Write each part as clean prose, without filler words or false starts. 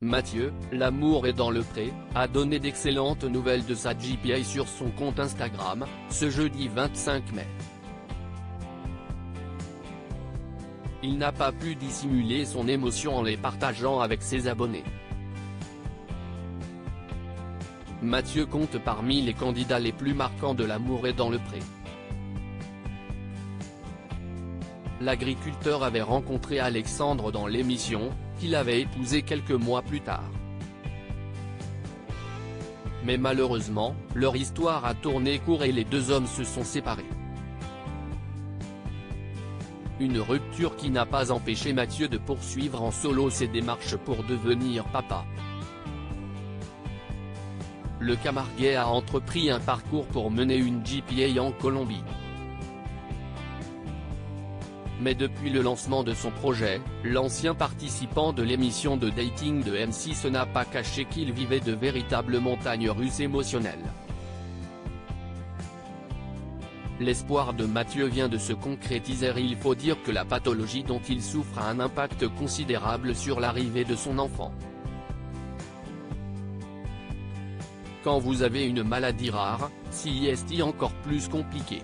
Mathieu, l'amour est dans le pré, a donné d'excellentes nouvelles de sa GPA sur son compte Instagram, ce jeudi 25 mai. Il n'a pas pu dissimuler son émotion en les partageant avec ses abonnés. Mathieu compte parmi les candidats les plus marquants de l'amour est dans le pré. L'agriculteur avait rencontré Alexandre dans l'émission, qu'il avait épousée quelques mois plus tard. Mais malheureusement, leur histoire a tourné court et les deux hommes se sont séparés. Une rupture qui n'a pas empêché Mathieu de poursuivre en solo ses démarches pour devenir papa. Le Camarguais a entrepris un parcours pour mener une GPA en Colombie. Mais depuis le lancement de son projet, l'ancien participant de l'émission de dating de M6 n'a pas caché qu'il vivait de véritables montagnes russes émotionnelles. L'espoir de Mathieu vient de se concrétiser. Il faut dire que la pathologie dont il souffre a un impact considérable sur l'arrivée de son enfant. Quand vous avez une maladie rare, c'est encore plus compliqué.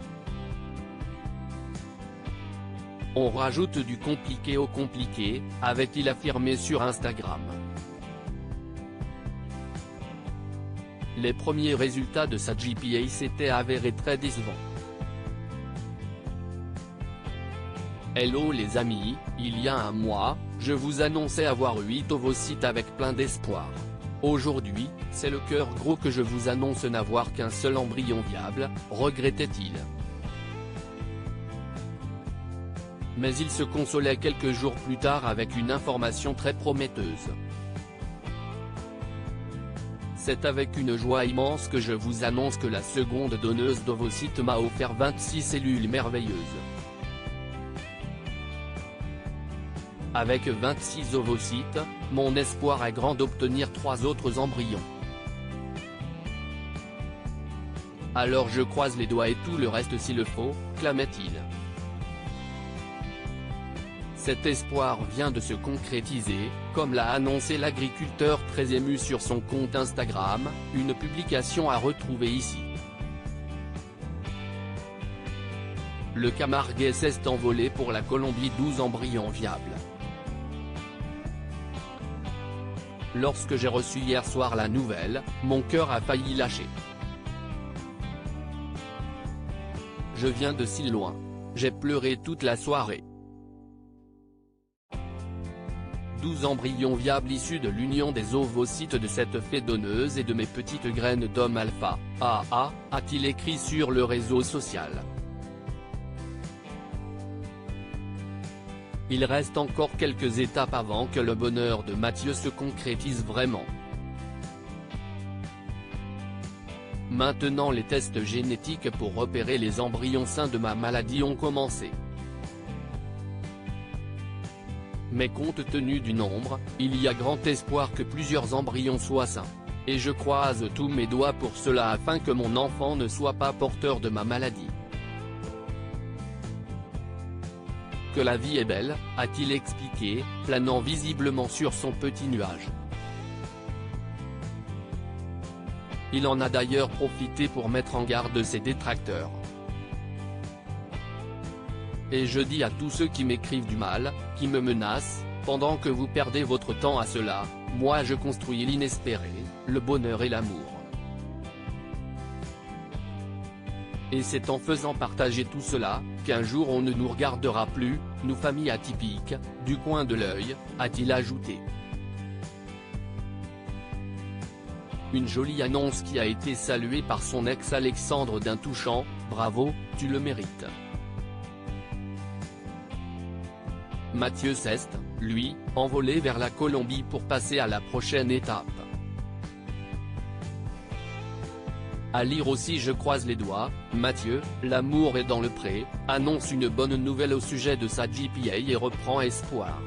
On rajoute du compliqué au compliqué, avait-il affirmé sur Instagram. Les premiers résultats de sa GPA s'étaient avérés très décevants. Hello les amis, il y a un mois, je vous annonçais avoir 8 ovocytes avec plein d'espoir. Aujourd'hui, c'est le cœur gros que je vous annonce n'avoir qu'un seul embryon viable, regrettait-il. Mais il se consolait quelques jours plus tard avec une information très prometteuse. C'est avec une joie immense que je vous annonce que la seconde donneuse d'ovocytes m'a offert 26 cellules merveilleuses. Avec 26 ovocytes, mon espoir est grand d'obtenir 3 autres embryons. Alors je croise les doigts et tout le reste s'il le faut, clamait-il. Cet espoir vient de se concrétiser, comme l'a annoncé l'agriculteur très ému sur son compte Instagram, une publication à retrouver ici. Le Camarguais s'est envolé pour la Colombie, 12 embryons viables. Lorsque j'ai reçu hier soir la nouvelle, mon cœur a failli lâcher. Je viens de si loin. J'ai pleuré toute la soirée. 12 embryons viables issus de l'union des ovocytes de cette fée donneuse et de mes petites graines d'homme alpha, a-t-il écrit sur le réseau social. Il reste encore quelques étapes avant que le bonheur de Mathieu se concrétise vraiment. Maintenant les tests génétiques pour repérer les embryons sains de ma maladie ont commencé. Mais compte tenu du nombre, il y a grand espoir que plusieurs embryons soient sains. Et je croise tous mes doigts pour cela afin que mon enfant ne soit pas porteur de ma maladie. Que la vie est belle, a-t-il expliqué, planant visiblement sur son petit nuage. Il en a d'ailleurs profité pour mettre en garde ses détracteurs. Et je dis à tous ceux qui m'écrivent du mal, qui me menacent, pendant que vous perdez votre temps à cela, moi je construis l'inespéré, le bonheur et l'amour. Et c'est en faisant partager tout cela, qu'un jour on ne nous regardera plus, nous famille atypique, du coin de l'œil, a-t-il ajouté. Une jolie annonce qui a été saluée par son ex Alexandre d'un touchant « Bravo, tu le mérites ». Mathieu s'est, lui, envolé vers la Colombie pour passer à la prochaine étape. À lire aussi je croise les doigts, Mathieu, l'amour est dans le pré, annonce une bonne nouvelle au sujet de sa GPA et reprend espoir.